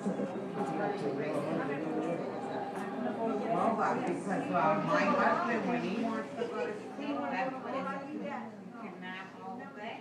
Because my husband, when he wants to go to sleep, that's when he can nap all day.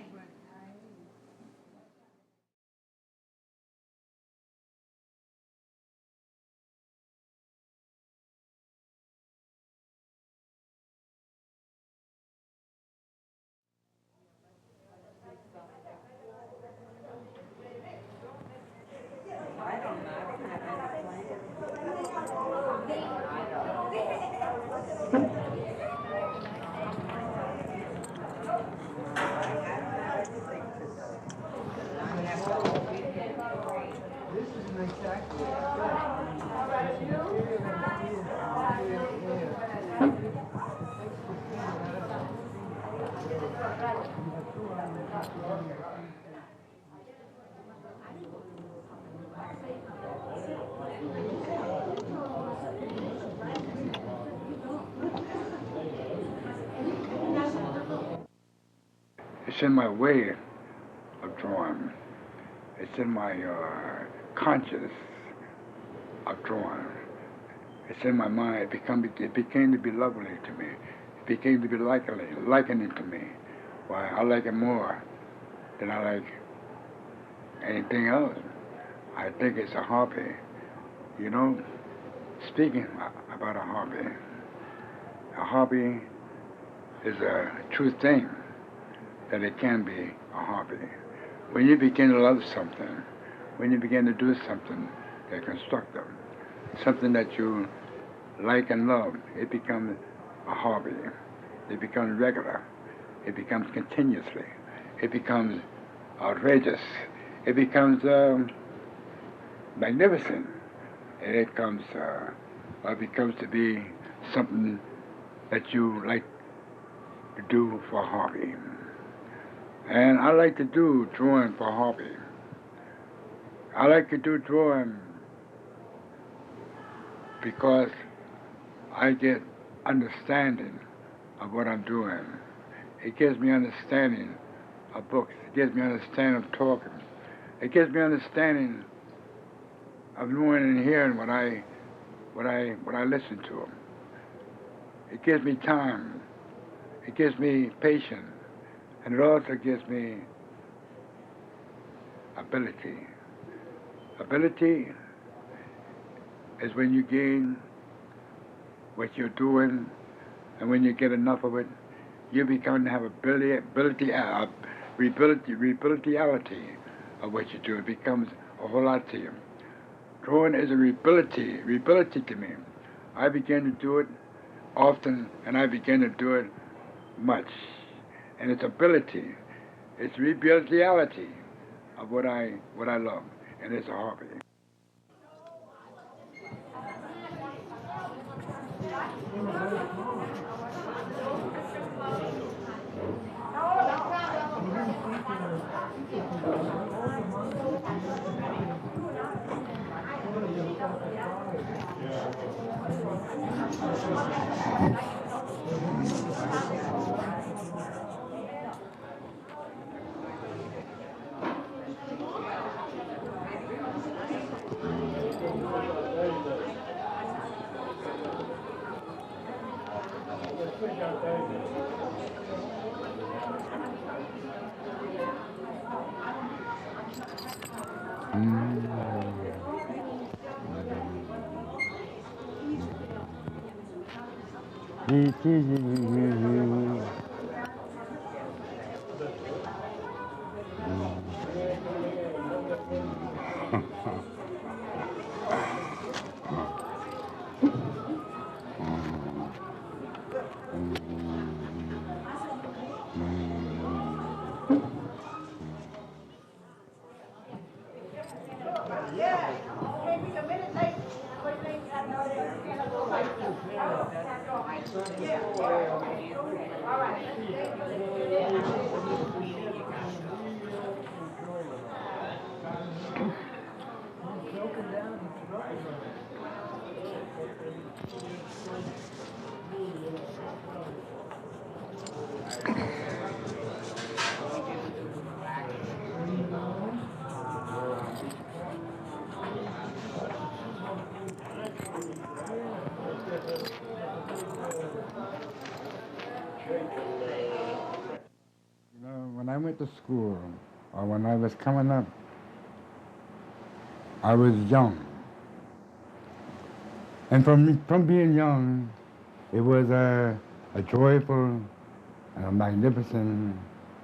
It's in my way of drawing. It's in my conscious of drawing. It's in my mind. It became to be lovely to me. It became to be likening to me. Why, I like it more than I like anything else. I think it's a hobby. You know, speaking about a hobby is a true thing, that it can be a hobby. When you begin to love something, when you begin to do something that's constructive, something that you like and love, it becomes a hobby. It becomes regular. It becomes continuously. It becomes outrageous. It becomes magnificent. And it becomes to be something that you like to do for a hobby. And I like to do drawing for a hobby. I like to do drawing because I get understanding of what I'm doing. It gives me understanding of books. It gives me understanding of talking. It gives me understanding of knowing and hearing what I listen to. It gives me time. It gives me patience. And it also gives me ability. Ability is when you gain what you're doing, and when you get enough of it, you become to have ability, ability of what you do. It becomes a whole lot to you. Drawing is a ability to me. I began to do it often, and I began to do it much. And it's ability. It's ability of what I love, and it's a hobby. went to school, or when I was coming up, I was young. And from being young, it was a joyful and a magnificent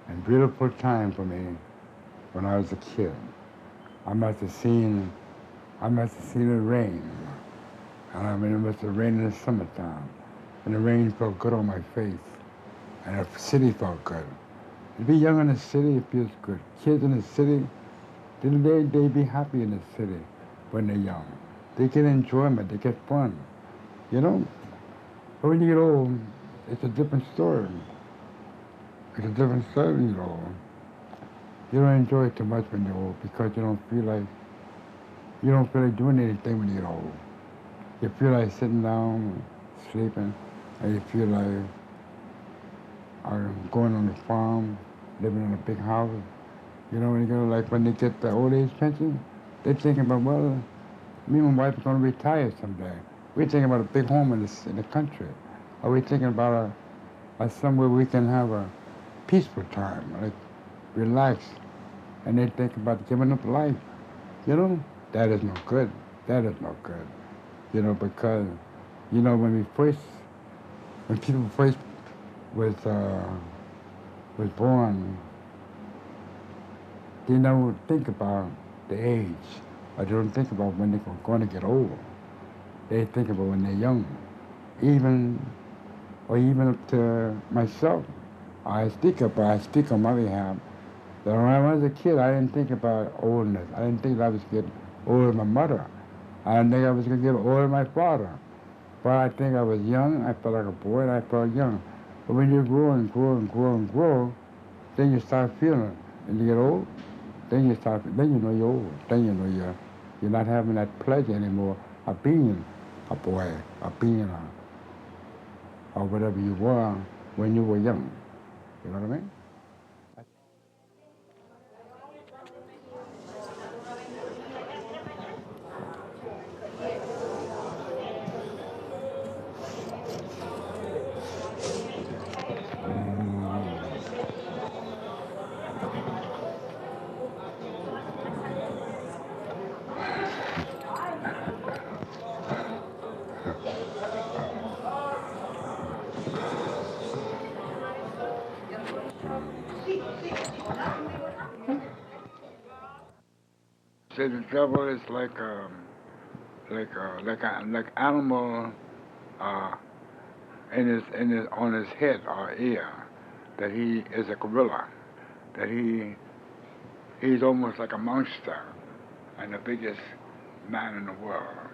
and beautiful time for me when I was a kid. I must have seen it rain. And I mean, it must have rained in the summertime. And the rain felt good on my face. And the city felt good. To be young in the city, it feels good. Kids in the city, they be happy in the city when they're young. They get enjoyment, they get fun, you know? But when you get old, it's a different story. It's a different story when you get old. You don't enjoy it too much when you're old because you don't feel like doing anything when you get old. You feel like sitting down, sleeping, and you feel like going on the farm, living in a big house. You know, when they get the old age pension, they're thinking about, well, me and my wife are going to retire someday. We're thinking about a big home in the country. Or we're thinking about somewhere we can have a peaceful time, like relax. And they think about giving up life. You know, that is no good. That is no good. You know, because, you know, when people first was born, they never think about the age. Or they don't think about when they're going to get old. They think about when they're young. Even up to myself. I speak on my behalf. That when I was a kid, I didn't think about oldness. I didn't think I was getting old as my mother. I didn't think I was going to get old as my father. But I think I was young, I felt like a boy, and I felt young. But when you grow and grow and grow and grow, then you start feeling it. And you get old, then you know you're old. Then you know you're not having that pleasure anymore of being a boy, of being or whatever you were when you were young. You know what I mean? Say the devil is like animal uh, on his head or ear, that he is a gorilla, that he's almost like a monster and the biggest man in the world.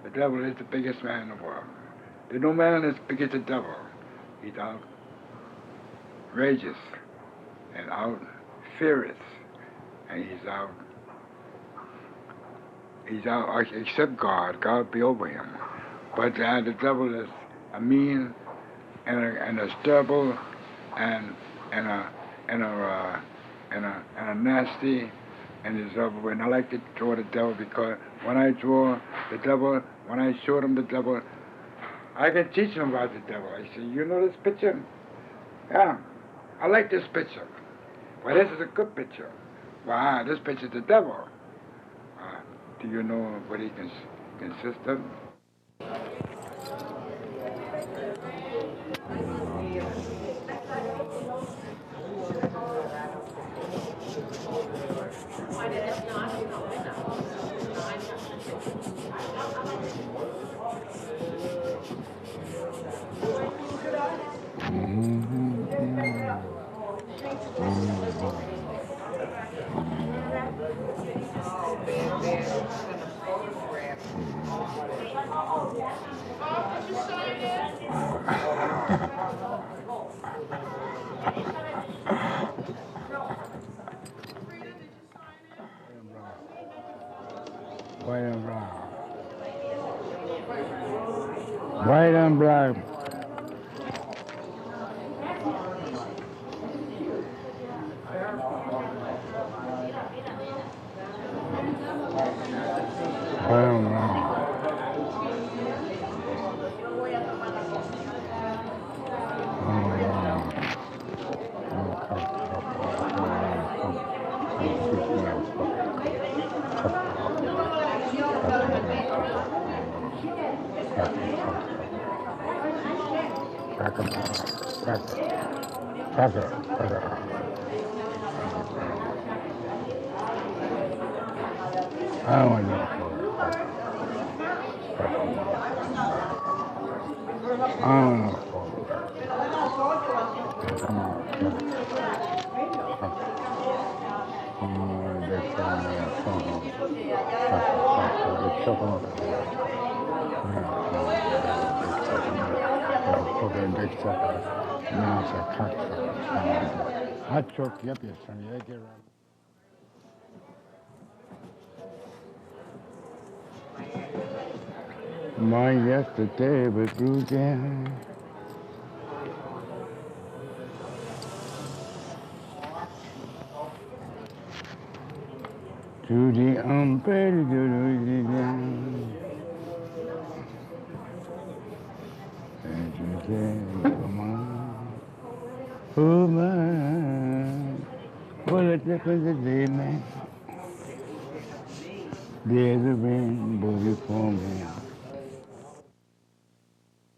The devil is the biggest man in the world. There's no man as big as the devil. He's outrageous and out furious, and he's out except God. God be over him. But the devil is a mean and a stubble and a nasty and is over. And I like to draw the devil because when I draw the devil, when I show them the devil, I can teach them about the devil. I say, you know this picture? Yeah, I like this picture. Well, this is a good picture. Wow, this picture's the devil. Do you know what he consists of? White and brown. White and black. White and brown. I don't want no I don't know. Come on. I choke you up, you son. You get around. Mine yesterday was broken. To the unbearable down. And you say, come on, oh man, what a difference it made, man. There's a rainbow before me.